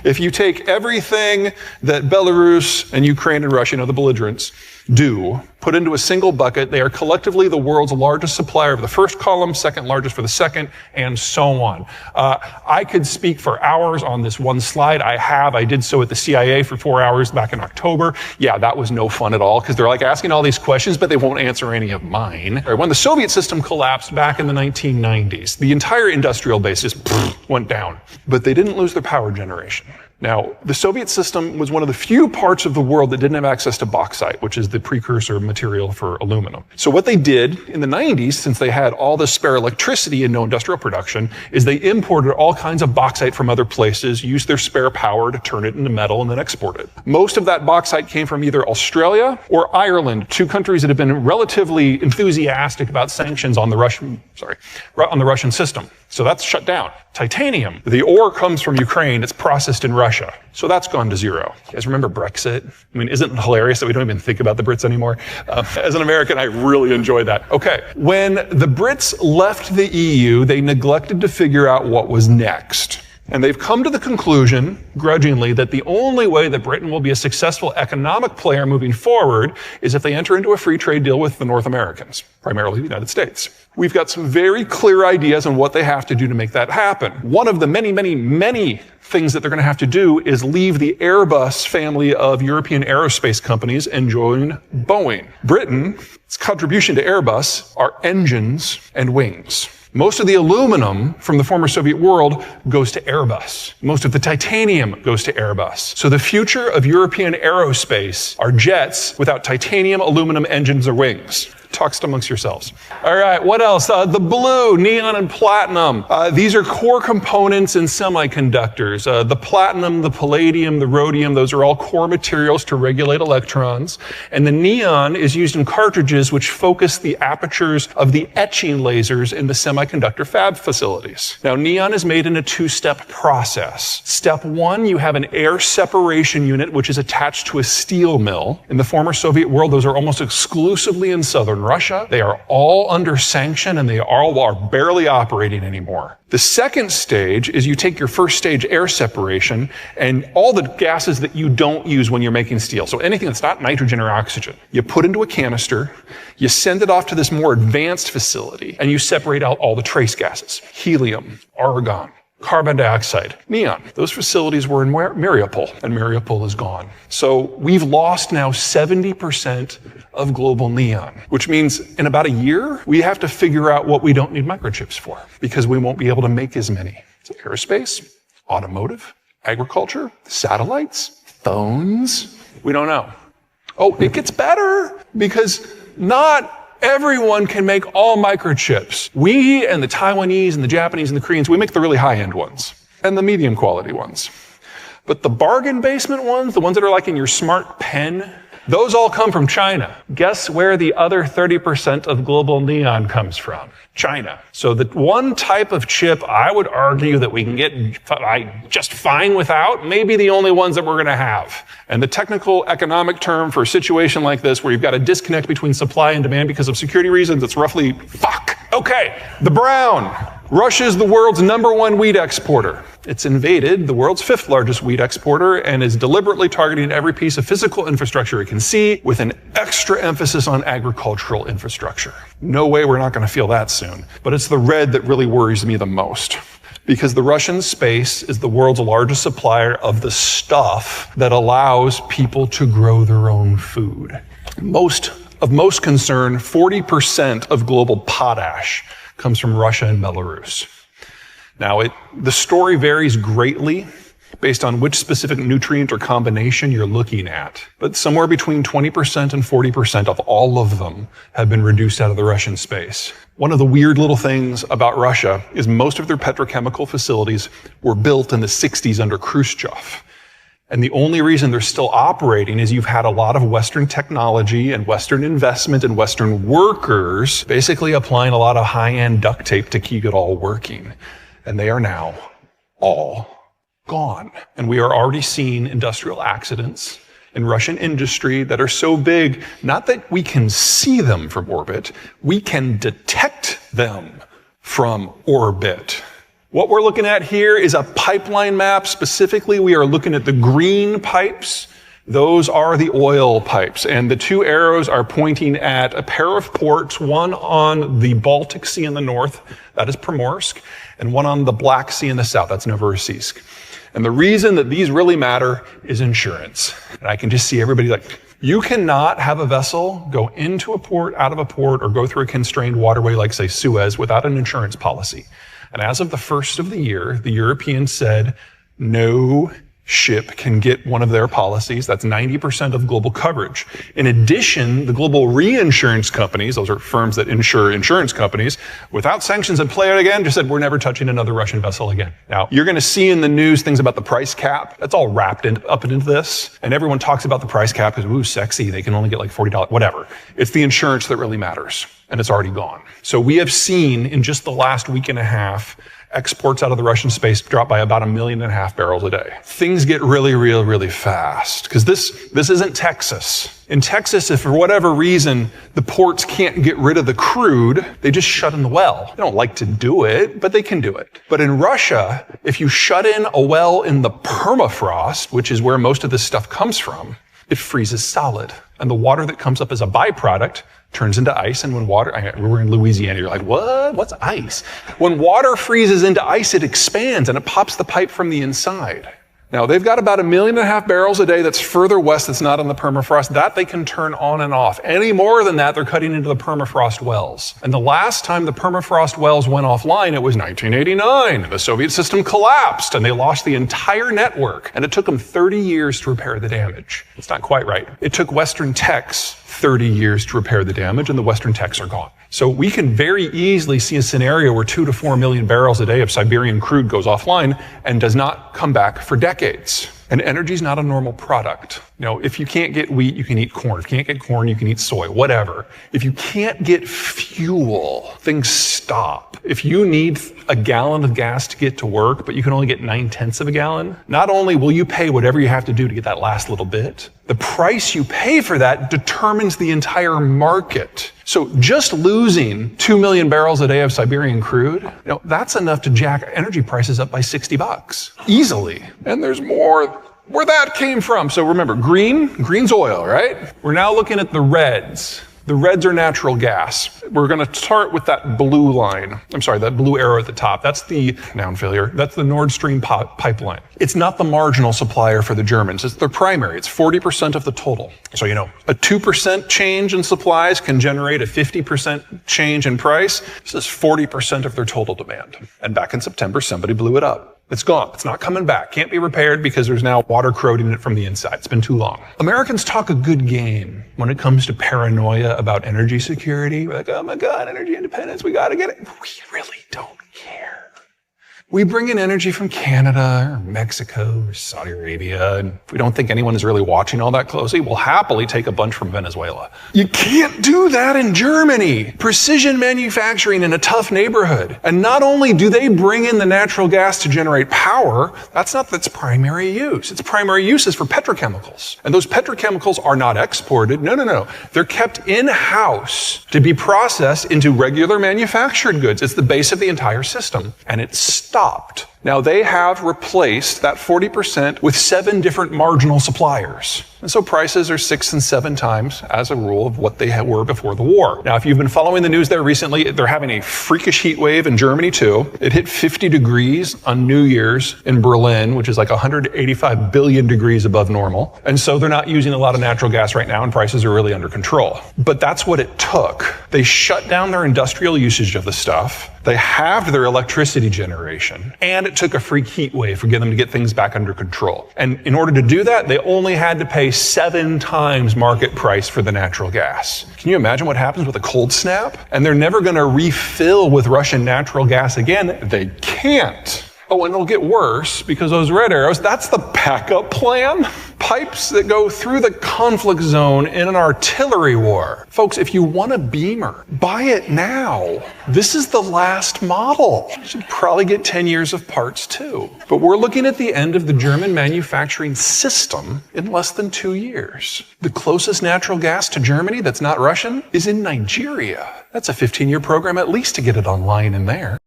If you take everything that Belarus and Ukraine and Russia, the belligerents, do, put into a single bucket, they are collectively the world's largest supplier of the first column, second largest for the second, and so on. I could speak for hours on this one slide. I did so at the CIA for 4 hours back in October. Yeah, that was no fun at all, because they're like asking all these questions, but they won't answer any of mine. When the Soviet system collapsed back in the 1990s, the entire industrial base just went down. But they didn't lose their power generation. Now, the Soviet system was one of the few parts of the world that didn't have access to bauxite, which is the precursor material for aluminum. So what they did in the 90s, since they had all this spare electricity and no industrial production, is they imported all kinds of bauxite from other places, used their spare power to turn it into metal and then export it. Most of that bauxite came from either Australia or Ireland, two countries that have been relatively enthusiastic about sanctions on the Russian system. So that's shut down. Titanium, the ore comes from Ukraine, it's processed in Russia. So that's gone to zero. You guys remember Brexit? I mean, isn't it hilarious that we don't even think about the Brits anymore? As an American, I really enjoy that. Okay, when the Brits left the EU, they neglected to figure out what was next. And they've come to the conclusion, grudgingly, that the only way that Britain will be a successful economic player moving forward is if they enter into a free trade deal with the North Americans, primarily the United States. We've got some very clear ideas on what they have to do to make that happen. One of the many things that they're going to have to do is leave the Airbus family of European aerospace companies and join Boeing. Britain's contribution to Airbus are engines and wings. Most of the aluminum from the former Soviet world goes to Airbus. Most of the titanium goes to Airbus. So the future of European aerospace are jets without titanium, aluminum, engines, or wings. Talks amongst yourselves. All right, what else? The blue, neon, and platinum. These are core components in semiconductors. The platinum, the palladium, the rhodium, those are all core materials to regulate electrons. And the neon is used in cartridges which focus the apertures of the etching lasers in the semiconductor fab facilities. Now, neon is made in a two-step process. Step one, you have an air separation unit which is attached to a steel mill. In the former Soviet world, those are almost exclusively in southern Russia. They are all under sanction and they all are barely operating anymore. The second stage is you take your first stage air separation and all the gases that you don't use when you're making steel. So anything that's not nitrogen or oxygen, you put into a canister, you send it off to this more advanced facility and you separate out all the trace gases. Helium, argon, carbon dioxide, neon. Those facilities were in Mariupol, and Mariupol is gone. So we've lost now 70% of global neon, which means in about a year, we have to figure out what we don't need microchips for, because we won't be able to make as many. So aerospace, automotive, agriculture, satellites, phones, we don't know. Oh, it gets better, because not everyone can make all microchips. We and the Taiwanese and the Japanese and the Koreans, we make the really high-end ones and the medium quality ones. But the bargain basement ones, the ones that are like in your smart pen, those all come from China. Guess where the other 30% of global neon comes from? China. So the one type of chip I would argue that we can get just fine without, maybe the only ones that we're going to have. And the technical economic term for a situation like this where you've got a disconnect between supply and demand because of security reasons, it's roughly fuck. Okay, the brown. Russia's the world's #1 wheat exporter. It's invaded the world's 5th largest wheat exporter and is deliberately targeting every piece of physical infrastructure it can see with an extra emphasis on agricultural infrastructure. No way we're not going to feel that soon. But it's the red that really worries me the most. Because the Russian space is the world's largest supplier of the stuff that allows people to grow their own food. Of most concern, 40% of global potash comes from Russia and Belarus. Now, the story varies greatly based on which specific nutrient or combination you're looking at, but somewhere between 20% and 40% of all of them have been reduced out of the Russian space. One of the weird little things about Russia is most of their petrochemical facilities were built in the 60s under Khrushchev. And the only reason they're still operating is you've had a lot of Western technology and Western investment and Western workers basically applying a lot of high-end duct tape to keep it all working. And they are now all gone. And we are already seeing industrial accidents in Russian industry that are so big, not that we can see them from orbit, we can detect them from orbit. What we're looking at here is a pipeline map. Specifically, we are looking at the green pipes. Those are the oil pipes, and the two arrows are pointing at a pair of ports, one on the Baltic Sea in the north, that is Primorsk, and one on the Black Sea in the south, that's Novorossiysk. And the reason that these really matter is insurance. And I can just see everybody like, you cannot have a vessel go into a port, out of a port, or go through a constrained waterway like, say, Suez without an insurance policy. And as of the first of the year, the Europeans said, no ship can get one of their policies. That's 90% of global coverage. In addition, the global reinsurance companies, those are firms that insure insurance companies, without sanctions in play again, just said, we're never touching another Russian vessel again. Now, you're going to see in the news things about the price cap. That's all wrapped up into this. And everyone talks about the price cap because, ooh, sexy, they can only get like $40, whatever. It's the insurance that really matters, and it's already gone. So we have seen in just the last week and a half, exports out of the Russian space drop by about 1.5 million barrels a day. Things get really fast because this isn't Texas. In Texas, if for whatever reason the ports can't get rid of the crude, they just shut in the well. They don't like to do it, but they can do it. But in Russia, if you shut in a well in the permafrost, which is where most of this stuff comes from, it freezes solid. And the water that comes up as a byproduct turns into ice, and when water, we're in Louisiana, you're like, what? What's ice? When water freezes into ice, it expands and it pops the pipe from the inside. Now, they've got about 1.5 million barrels a day that's further west that's not on the permafrost. That they can turn on and off. Any more than that, they're cutting into the permafrost wells. And the last time the permafrost wells went offline, it was 1989. The Soviet system collapsed and they lost the entire network. And it took them 30 years to repair the damage. It's not quite right. It took Western techs 30 years to repair the damage, and the Western techs are gone. So we can very easily see a scenario where 2 to 4 million barrels a day of Siberian crude goes offline and does not come back for decades. And energy is not a normal product. You know, if you can't get wheat, you can eat corn. If you can't get corn, you can eat soy, whatever. If you can't get fuel, things stop. If you need a gallon of gas to get to work, but you can only get 9/10 of a gallon, not only will you pay whatever you have to do to get that last little bit, the price you pay for that determines the entire market. So just losing 2 million barrels a day of Siberian crude, that's enough to jack energy prices up by $60 easily. And there's more where that came from. So remember, green's oil, right? We're now looking at the reds. The reds are natural gas. We're going to start with that blue line. That blue arrow at the top. That's the noun failure. That's the Nord Stream pipeline. It's not the marginal supplier for the Germans. It's their primary. It's 40% of the total. So, a 2% change in supplies can generate a 50% change in price. This is 40% of their total demand. And back in September, somebody blew it up. It's gone. It's not coming back. Can't be repaired because there's now water corroding it from the inside. It's been too long. Americans talk a good game when it comes to paranoia about energy security. We're like, oh my God, energy independence, we got to get it. We really don't care. We bring in energy from Canada or Mexico or Saudi Arabia, and if we don't think anyone is really watching all that closely, we'll happily take a bunch from Venezuela. You can't do that in Germany. Precision manufacturing in a tough neighborhood. And not only do they bring in the natural gas to generate power, that's not its primary use. Its primary use is for petrochemicals. And those petrochemicals are not exported. No. They're kept in-house to be processed into regular manufactured goods. It's the base of the entire system. And it's stopped. Now, they have replaced that 40% with 7 different marginal suppliers. And so prices are 6 and 7 times, as a rule, of what they were before the war. Now, if you've been following the news there recently, they're having a freakish heat wave in Germany, too. It hit 50 degrees on New Year's in Berlin, which is like 185 billion degrees above normal. And so they're not using a lot of natural gas right now, and prices are really under control. But that's what it took. They shut down their industrial usage of the stuff. They halved their electricity generation, and it took a freak heat wave for them to get things back under control. And in order to do that, they only had to pay 7 times market price for the natural gas. Can you imagine what happens with a cold snap? And they're never going to refill with Russian natural gas again. They can't. Oh, and it'll get worse because those red arrows, that's the backup plan. Pipes that go through the conflict zone in an artillery war. Folks, if you want a Beamer, buy it now. This is the last model. You should probably get 10 years of parts too. But we're looking at the end of the German manufacturing system in less than 2 years. The closest natural gas to Germany that's not Russian is in Nigeria. That's a 15-year program at least to get it online in there.